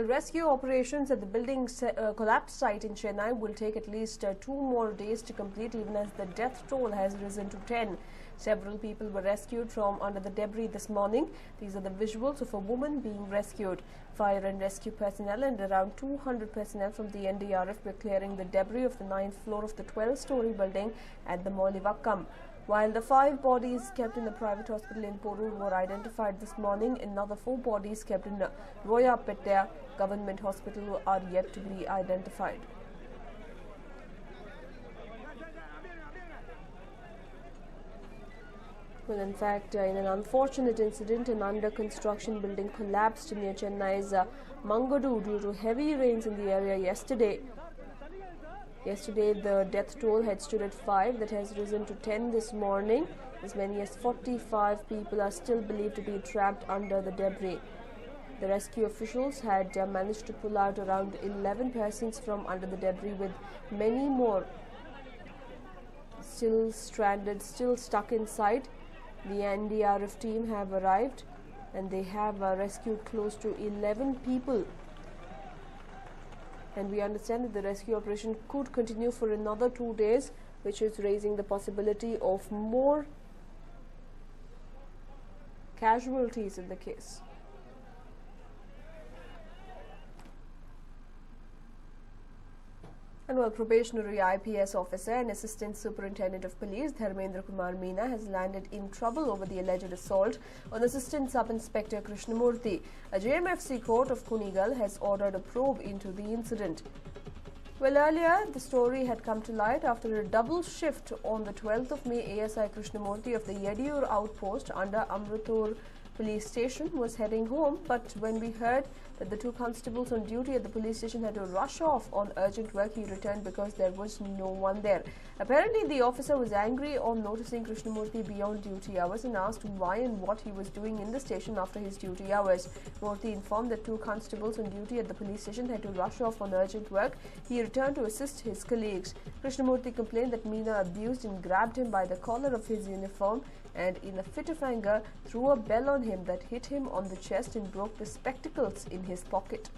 Rescue operations at the building's collapsed site in Chennai will take at least 2 more days to complete, even as the death toll has risen to 10. Several people were rescued from under the debris this morning. These are the visuals of a woman being rescued. Fire and rescue personnel and around 200 personnel from the NDRF were clearing the debris of the 9th floor of the 12-story building at the Mollivakkam. While the 5 bodies kept in the private hospital in Porur were identified this morning, another 4 bodies kept in Royapetta government hospital are yet to be identified. Well, in fact, in an unfortunate incident, an under-construction building collapsed near Chennai's Mangadu due to heavy rains in the area yesterday. Yesterday, the death toll had stood at 5, that has risen to 10 this morning. As many as 45 people are still believed to be trapped under the debris. The rescue officials had managed to pull out around 11 persons from under the debris, with many more still stranded, still stuck inside. The NDRF team have arrived and they have rescued close to 11 people. And we understand that the rescue operation could continue for another 2 days, which is raising the possibility of more casualties in the case. And while probationary IPS officer and assistant superintendent of police Dharmendra Kumar Meena has landed in trouble over the alleged assault on assistant sub-inspector Krishnamurthy, a JMFC court of Kunigal has ordered a probe into the incident. Well, earlier the story had come to light after a double shift on the 12th of May. ASI Krishnamurthy of the Yediur outpost under Amritur police station was heading home, but when we heard that the 2 constables on duty at the police station had to rush off on urgent work, he returned because there was no one there. Apparently, the officer was angry on noticing Krishnamurthy beyond duty hours and asked why and what he was doing in the station after his duty hours. Murthy informed that 2 constables on duty at the police station had to rush off on urgent work. He returned to assist his colleagues. Krishnamurthy complained that Meena abused and grabbed him by the collar of his uniform and in a fit of anger threw a bell on him that hit him on the chest and broke the spectacles in his pocket.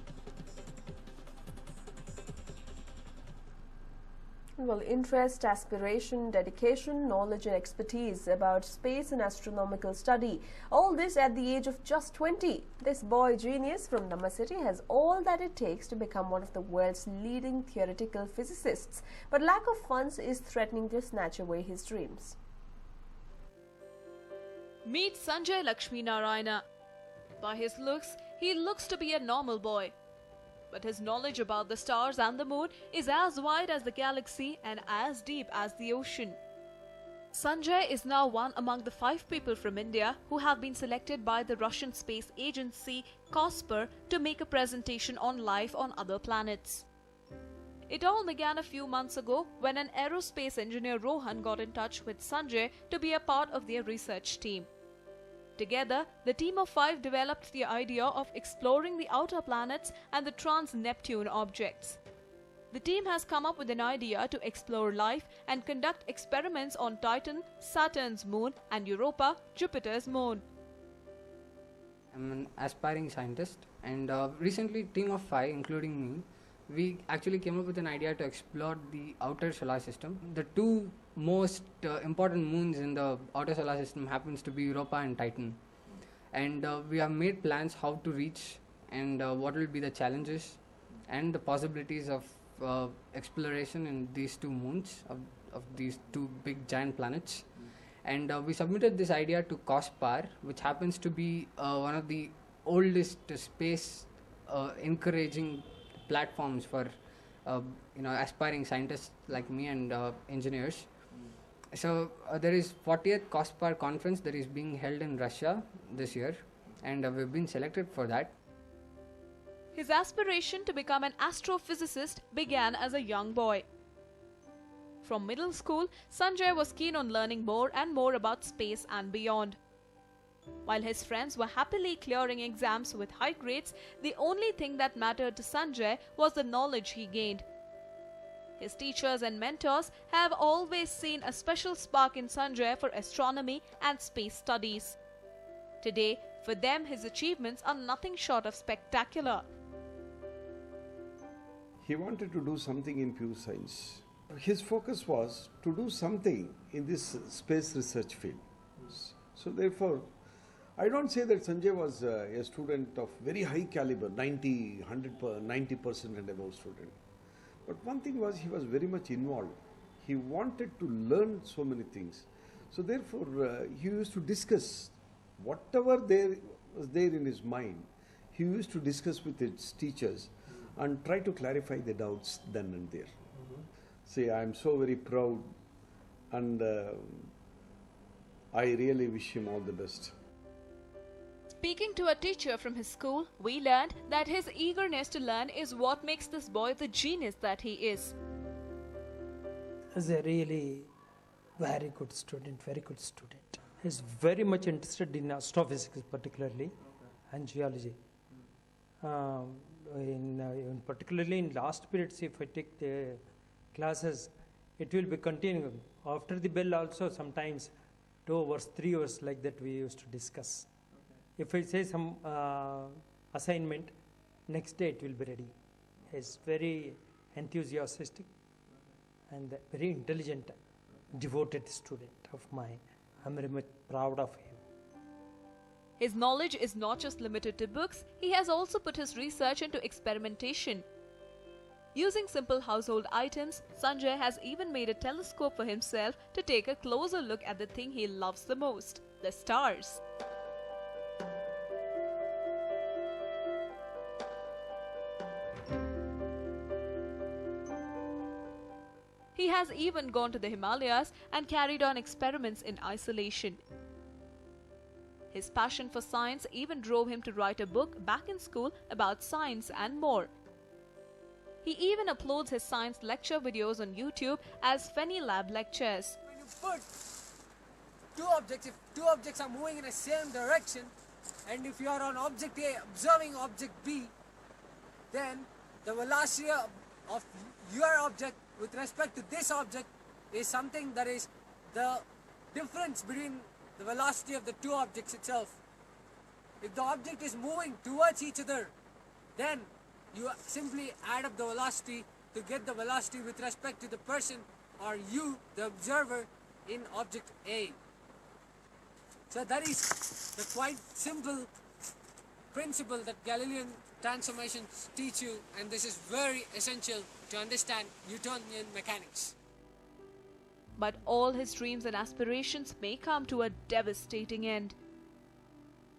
Well, interest, aspiration, dedication, knowledge and expertise about space and astronomical study. All this at the age of just 20. This boy genius from Namma City has all that it takes to become one of the world's leading theoretical physicists. But lack of funds is threatening to snatch away his dreams. Meet Sanjay Lakshmi Narayana. By his looks, he looks to be a normal boy. But his knowledge about the stars and the moon is as wide as the galaxy and as deep as the ocean. Sanjay is now one among the 5 people from India who have been selected by the Russian space agency COSPAR to make a presentation on life on other planets. It all began a few months ago when an aerospace engineer Rohan got in touch with Sanjay to be a part of their research team. Together, the team of 5 developed the idea of exploring the outer planets and the trans-Neptune objects. The team has come up with an idea to explore life and conduct experiments on Titan, Saturn's moon, and Europa, Jupiter's moon. I'm an aspiring scientist, and recently team of 5, including me, we actually came up with an idea to explore the outer solar system. The 2 most important moons in the outer solar system happens to be Europa and Titan. And we have made plans how to reach and what will be the challenges and the possibilities of exploration in these 2 moons of these 2 big giant planets. And we submitted this idea to COSPAR, which happens to be one of the oldest space encouraging platforms for aspiring scientists like me and engineers. So there is 40th COSPAR conference that is being held in Russia this year, and we've been selected for that. His aspiration to become an astrophysicist began as a young boy. From middle school, Sanjay was keen on learning more and more about space and beyond. While his friends were happily clearing exams with high grades, the only thing that mattered to Sanjay was the knowledge he gained. His teachers and mentors have always seen a special spark in Sanjay for astronomy and space studies. Today, for them, his achievements are nothing short of spectacular. he wanted to do something in pure science. His focus was to do something in this space research field. So therefore, I don't say that Sanjay was a student of very high caliber, 90, 90% and above student. But one thing was he was very much involved. He wanted to learn so many things. So therefore, he used to discuss whatever was there in his mind. He used to discuss with his teachers and try to clarify the doubts then and there. See, I am so very proud, and I really wish him all the best. Speaking to a teacher from his school, we learned that his eagerness to learn is what makes this boy the genius that he is. He's a really very good student, very good student. He's very much interested in astrophysics particularly and geology. Particularly in last periods, if I take the classes, it will be continuing. After the bell also sometimes 2 hours, 3 hours like that we used to discuss. If I say some assignment, next day it will be ready. He's very enthusiastic and very intelligent, devoted student of mine. I'm very much proud of him. His knowledge is not just limited to books, he has also put his research into experimentation. Using simple household items, Sanjay has even made a telescope for himself to take a closer look at the thing he loves the most, the stars. He has even gone to the Himalayas and carried on experiments in isolation. His passion for science even drove him to write a book back in school about science and more. He even uploads his science lecture videos on YouTube as Fenny Lab lectures. When you put two objects, if two objects are moving in the same direction, and if you are on object A observing object B, then the velocity of your object with respect to this object is something that is the difference between the velocity of the two objects itself. If the object is moving towards each other, then you simply add up the velocity to get the velocity with respect to the person or you, the observer, in object A. So that is the quite simple principle that Galilean transformations teach you, and this is very essential to understand Newtonian mechanics. But all his dreams and aspirations may come to a devastating end.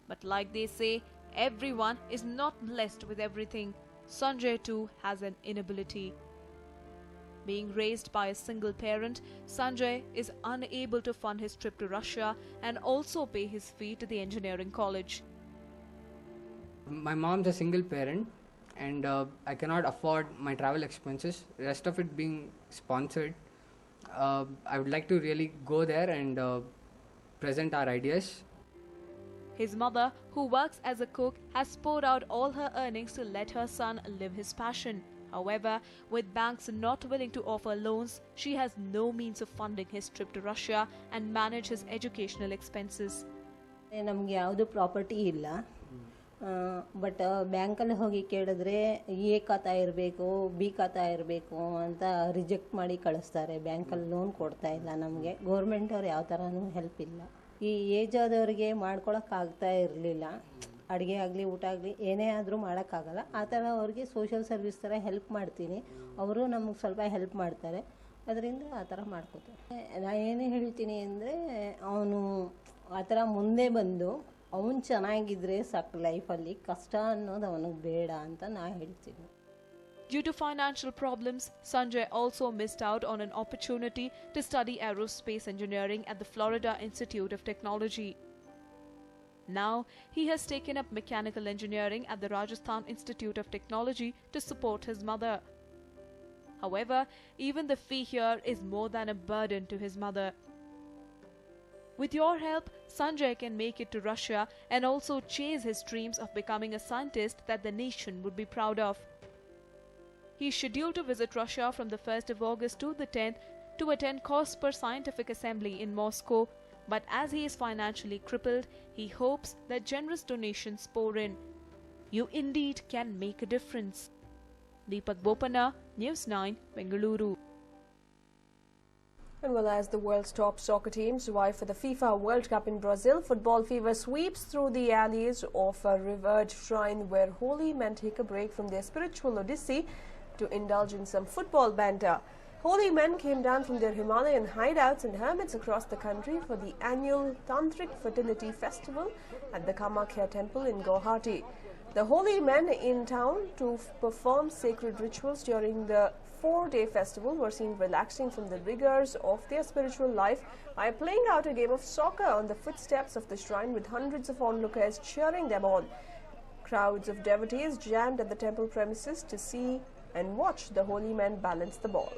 But like they say, everyone is not blessed with everything. Sanjay too has an inability. Being raised by a single parent, Sanjay is unable to fund his trip to Russia and also pay his fee to the engineering college. My mom's a single parent and I cannot afford my travel expenses, rest of it being sponsored. I would like to really go there and present our ideas. His mother, who works as a cook, has poured out all her earnings to let her son live his passion. However, with banks not willing to offer loans, she has no means of funding his trip to Russia and manage his educational expenses. ನಮಗೆ ಯಾವುದು property ಇಲ್ಲ, but ಬ್ಯಾಂಕಲ್ಲಿ ಹೋಗಿ ಕೇಳಿದ್ರೆ A ಖಾತಾ ಇರಬೇಕು, B ಖಾತಾ ಇರಬೇಕು ಅಂತ ರಿಜೆಕ್ಟ್ ಮಾಡಿ ಕಳಿಸ್ತಾರೆ. ಬ್ಯಾಂಕಲ್ಲಿ ಲೋನ್ ಕೊಡ್ತಾ ಇಲ್ಲ ನಮಗೆ. ಗೌರ್ಮೆಂಟವ್ರು ಯಾವ ಥರನೂ ಹೆಲ್ಪ್ ಇಲ್ಲ. ಈ ಏಜ್ ಆದವ್ರಿಗೆ ಮಾಡ್ಕೊಳಕ್ಕಾಗ್ತಾ ಇರಲಿಲ್ಲ. ಅಡುಗೆ ಆಗಲಿ ಊಟ ಆಗಲಿ ಏನೇ ಆದರೂ ಮಾಡೋಕ್ಕಾಗಲ್ಲ. ಆ ಥರ ಅವ್ರಿಗೆ ಸೋಷಿಯಲ್ ಸರ್ವಿಸ್ ಥರ ಹೆಲ್ಪ್ ಮಾಡ್ತೀನಿ. ಅವರು ನಮಗೆ ಸ್ವಲ್ಪ ಹೆಲ್ಪ್ ಮಾಡ್ತಾರೆ. ಅದರಿಂದ ಆ ಥರ ಮಾಡ್ಕೋತಾರೆ. ನಾನು ಏನು ಹೇಳ್ತೀನಿ ಅಂದರೆ, ಅವನು ಆ ಥರ ಮುಂದೆ ಬಂದು ಅವನು ಚೆನ್ನಾಗಿದ್ದರೆ ಸಾಕು ಲೈಫಲ್ಲಿ, ಕಷ್ಟ ಅನ್ನೋದು ಅವನಿಗೆ ಬೇಡ ಅಂತ ನಾನು ಹೇಳ್ತೀನಿ. Due to financial problems, Sanjay also missed out on an opportunity to study aerospace engineering at the Florida Institute of Technology. Now, he has taken up mechanical engineering at the Rajasthan Institute of Technology to support his mother. However, even the fee here is more than a burden to his mother. With your help, Sanjay can make it to Russia and also chase his dreams of becoming a scientist that the nation would be proud of. He is scheduled to visit Russia from the 1st of August to the 10th to attend COSPER Scientific Assembly in Moscow, but as he is financially crippled, he hopes that generous donations pour in. You indeed can make a difference. Deepak Bopanna, News9, Bengaluru. And well, as the world's top soccer teams vie for the FIFA World Cup in Brazil, football fever sweeps through the alleys of a revered shrine where holy men take a break from their spiritual odyssey to indulge in some football banter. Holy men came down from their Himalayan hideouts and hermits across the country for the annual Tantric Fertility Festival at the Kamakhya Temple in Guwahati. The holy men in town to perform sacred rituals during the 4-day festival were seen relaxing from the rigors of their spiritual life by playing out a game of soccer on the footsteps of the shrine with hundreds of onlookers cheering them on. Crowds of devotees jammed at the temple premises to see and watch the holy men balance the ball.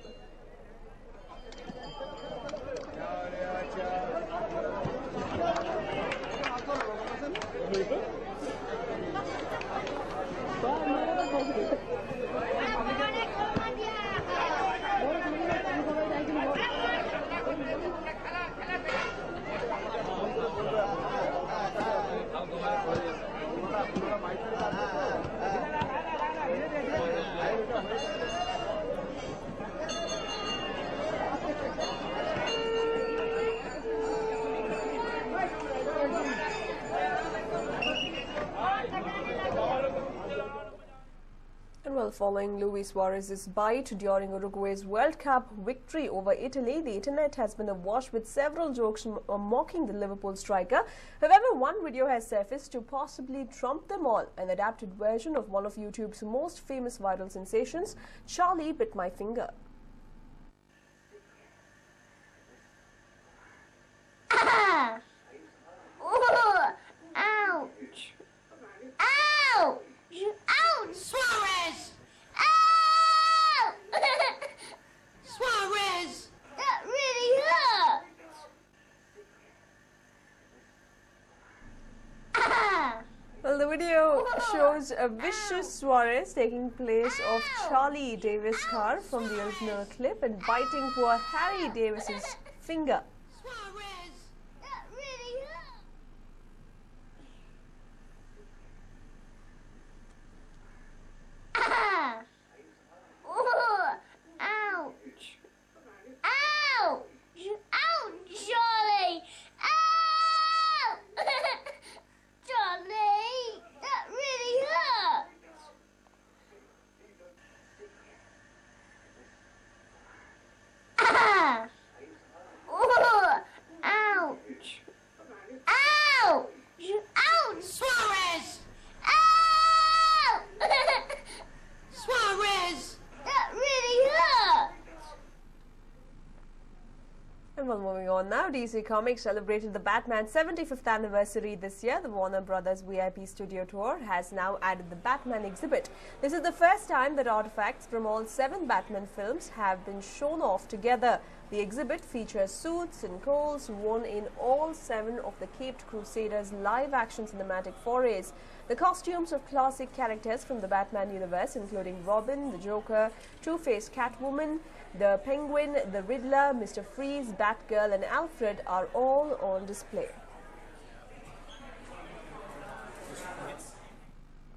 Well, following Luis Suarez's bite during Uruguay's World Cup victory over Italy, the internet has been awash with several jokes mocking the Liverpool striker. However, one video has surfaced to possibly trump them all, an adapted version of one of YouTube's most famous viral sensations, Charlie Bit My Finger. Ah! Oh! Ouch! Ouch! Ouch! Suarez! Ow! Suarez! That really hurt! Ah! Well, the video shows a vicious Suarez taking place of Charlie Davis' car from the original clip and biting poor Harry Davis's finger. Suarez! That really hurt! Ah! Oh! Ouch! Ouch! Ouch, Charlie! Ow! Charlie! That really hurt! Ah! Oh! Ouch! Ouch! Ouch! Suarez! Ow! Suarez! That really hurt! And well, moving on now, DC Comics celebrated the Batman 75th anniversary this year. The Warner Brothers VIP Studio Tour has now added the Batman exhibit. This is the first time that artifacts from all 7 Batman films have been shown off together. The exhibit features suits and coals worn in all 7 of the Caped Crusaders' live-action cinematic forays. The costumes of classic characters from the Batman universe, including Robin, the Joker, Two-Face Catwoman, the Penguin, the Riddler, Mr. Freeze, Batgirl and Alfred, are all on display.